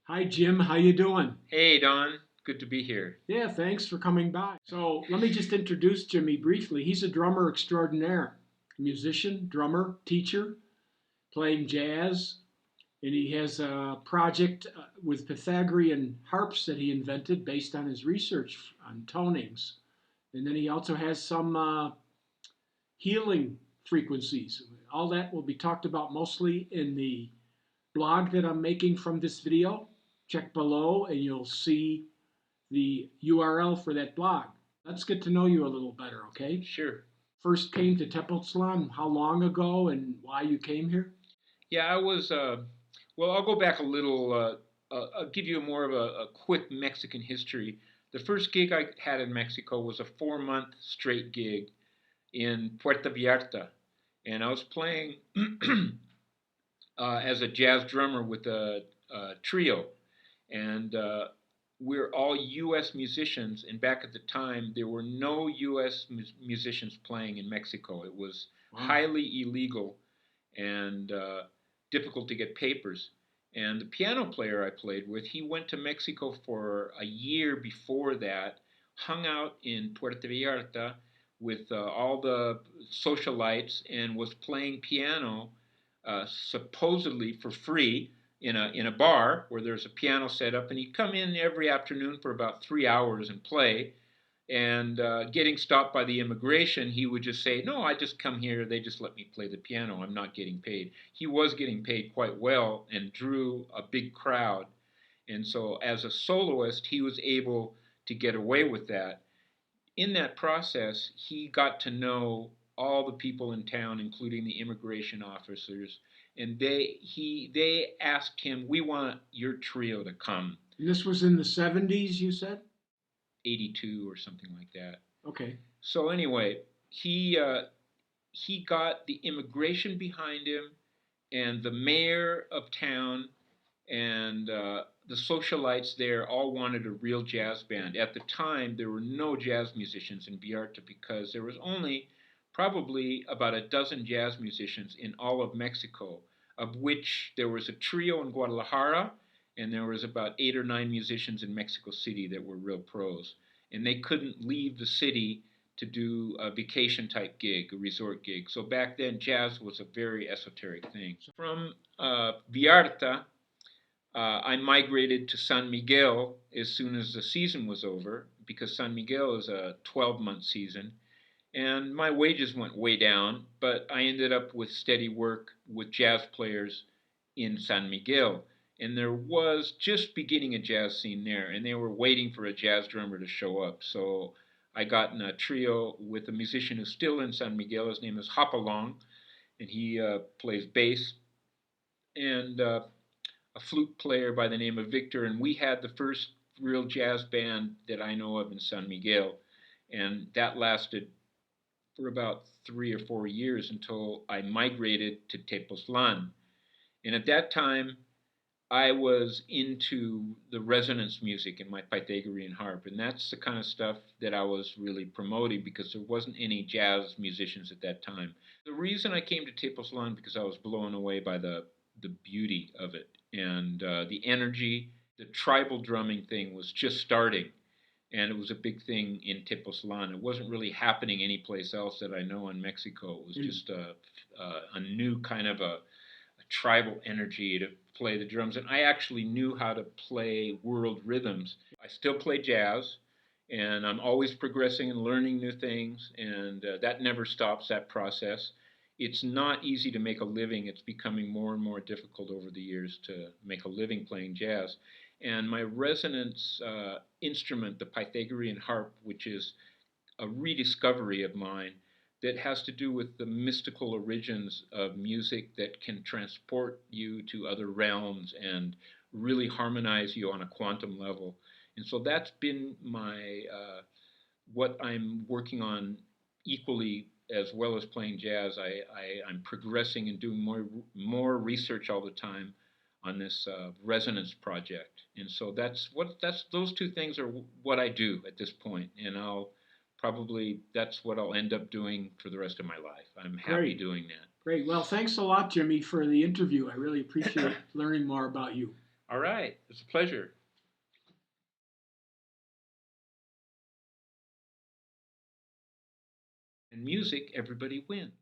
Hi, Jim. How you doing? Hey, Don. Good to be here. Yeah, thanks for coming by. So let me just introduce Jimmy briefly. He's a drummer extraordinaire, musician, drummer, teacher, playing jazz, and he has a project with Pythagorean harps that he invented based on his research on tonings. And then he also has some healing frequencies. All that will be talked about mostly in the blog that I'm making from this video. Check below and you'll see the URL for that blog. Let's get to know you a little better, okay? Sure. First came to Tepoztlan, how long ago and why you came here? Yeah, well, I'll go back a little. I'll give you more of a quick Mexican history. The first gig I had in Mexico was a 4 month straight gig in Puerto Vallarta. And I was playing as a jazz drummer with a trio. And we're all U.S. musicians. And back at the time, there were no U.S. musicians playing in Mexico. It was Wow. highly illegal and difficult to get papers. And the piano player I played with, he went to Mexico for a year before that, hung out in Puerto Vallarta with all the socialites, and was playing piano supposedly for free in a bar where there's a piano set up. And he'd come in every afternoon for about 3 hours and play, and getting stopped by the immigration, he would just say, "No, I just come here. They just let me play the piano. I'm not getting paid." He was getting paid quite well and drew a big crowd. And so, as a soloist, he was able to get away with that. In that process, he got to know all the people in town, including the immigration officers, and they asked him, "We want your trio to come." And this was in the 70s, you said? 82 or something like that. Okay. So anyway, he got the immigration behind him, and the mayor of town, and the socialites there all wanted a real jazz band. At the time, there were no jazz musicians in Vallarta because there was only probably about a dozen jazz musicians in all of Mexico, of which there was a trio in Guadalajara, and there was about 8 or 9 musicians in Mexico City that were real pros. And they couldn't leave the city to do a vacation type gig, a resort gig. So back then, jazz was a very esoteric thing. From Vallarta, I migrated to San Miguel as soon as the season was over because San Miguel is a 12-month season. And my wages went way down, but I ended up with steady work with jazz players in San Miguel. And there was just beginning a jazz scene there, and they were waiting for a jazz drummer to show up. So I got in a trio with a musician who's still in San Miguel. His name is Hopalong, and he plays bass. And a flute player by the name of Victor, and we had the first real jazz band that I know of in San Miguel, and that lasted for about 3 or 4 years until I migrated to Tepoztlan. And at that time, I was into the resonance music in my Pythagorean harp, and that's the kind of stuff that I was really promoting because there wasn't any jazz musicians at that time. The reason I came to Tepoztlan because I was blown away by the beauty of it and the energy. The tribal drumming thing was just starting, and it was a big thing in Tepoztlan. It wasn't really happening anyplace else that I know in Mexico. It was just a new kind of a tribal energy to play the drums. And I actually knew how to play world rhythms. I still play jazz, and I'm always progressing and learning new things, and that never stops, that process. It's not easy to make a living. It's becoming more and more difficult over the years to make a living playing jazz. And my resonance instrument, the Pythagorean harp, which is a rediscovery of mine, that has to do with the mystical origins of music that can transport you to other realms and really harmonize you on a quantum level. And so that's been my what I'm working on equally as well as playing jazz. I'm progressing and doing more research all the time on this resonance project. And so that's those two things are what I do at this point, and I'll probably that's what I'll end up doing for the rest of my life. I'm happy Great. doing that. Great. Well, thanks a lot, Jimmy, for the interview. I really appreciate learning more about you. All right, it's a pleasure. And music, everybody wins.